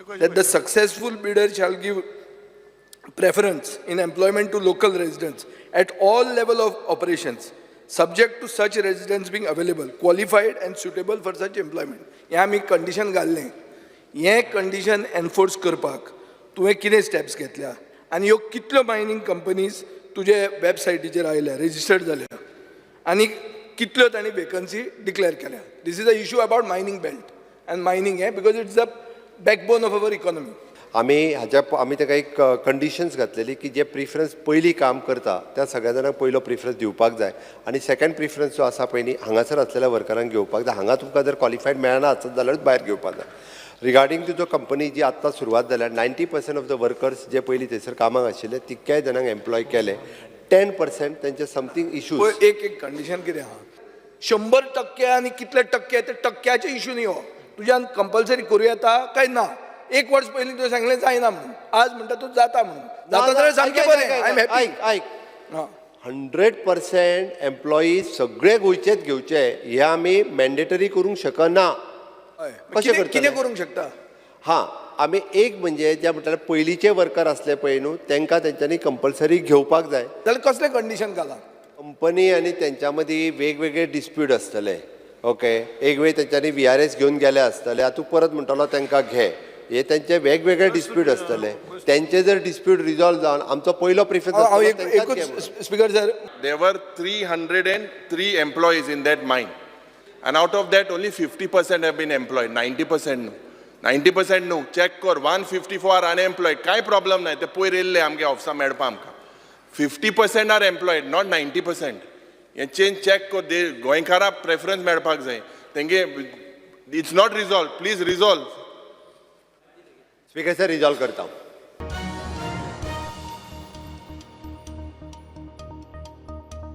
that the successful bidder shall give preference in employment to local residents at all level of operations, subject to such residents being available, qualified and suitable for such employment. हे आमी condition घाल्लें. हे condition enforce करपाक तुवें कितें steps घेतल्या आनी ह्यो कितल्यो मायनिंग कंपनीज तुजे वेबसायटीचेर आयल्या, रेजिस्टर्ड जाल्या आनी कितल्यो तांणी वेकन्सी डिक्लेअर केल्या. This is a issue about mining belt and mining हे because it's the backbone of our economy. आमी ताका एक कंडिशन्स घातलेली की जे प्रिफरन्स पयलीं काम करता त्या सगळ्या जाणांक पयलो प्रिफरन्स दिवपाक जाय आनी सेकंड प्रिफरन्स जो आसा पळय न्ही हांगासर असलेल्या वर्करांक घेवपाक जाय. हांगा तुमकां जर क्वॉलिफायड मेळना आसत जाल्यार भायर घेवपाक जाय. रिगार्डींग टू जो कंपनी जी आत्तां सुरवात जाल्या 90% ऑफ द वर्कर्स जे पयलीं थंयसर कामाक आशिल्ले तितक्याय जाणांक एम्प्लॉय केले. 10% तेंचे समथींग इश्यूज. एक कंडिशन कितें आहा 100% आनी कितले टक्के ते टक्क्याचे इश्यू न्ही हो. तुज्यान कंपल्सरी करूं येता काय ना. एक वर्स पयलीं तुवें सांगलें जायना म्हणून, आज म्हणटा तूं जाता म्हणून. जाता जाल्यार सामकें बरें. I am happy. आयक 100% एम्प्लॉईज सगळे गोंयचेच घेवचे हे आमी मॅन्डेटरी करूंक शकना. कशें करतले? कितें करूंक शकता? हां, आमी एक म्हणजे जे म्हणटाले पयलींचे वर्कर असले पळय न्हू तांकां तेंच्यांनी कंपल्सरी घेवपाक जाय. जाल्यार कसलें कंडिशन घाला? कंपनी आनी तेंच्या मदीं वेगवेगळे डिस्प्यूट आसतले. ओके, एक वेळ तेंच्यांनी VRS घेवन गेले आसतले, आतां परत म्हणटलो तांकां घे. हे तेंचे वेगवेगळे डिस्प्यूट आसतले. तेंचे जर डिस्प्यूट रिजॉल्व जावन आमचो पयलो preference speaker sir. There were 303 employees in that mine. And out of that, only 50% have been employed. 90% no. 90% no. Check कर. 154 are unemployed. काय problem नाही. ते पयर येयल्ले आमगे ऑफिसा मेळपा आमकां. 50% are employed, not 90%. हे चेंज चेक कर. दे गोंयकारां प्रेफरन्स मेळपाक जाय. तेंगे it's not resolve. Please resolve. Speaker sir resolve करता.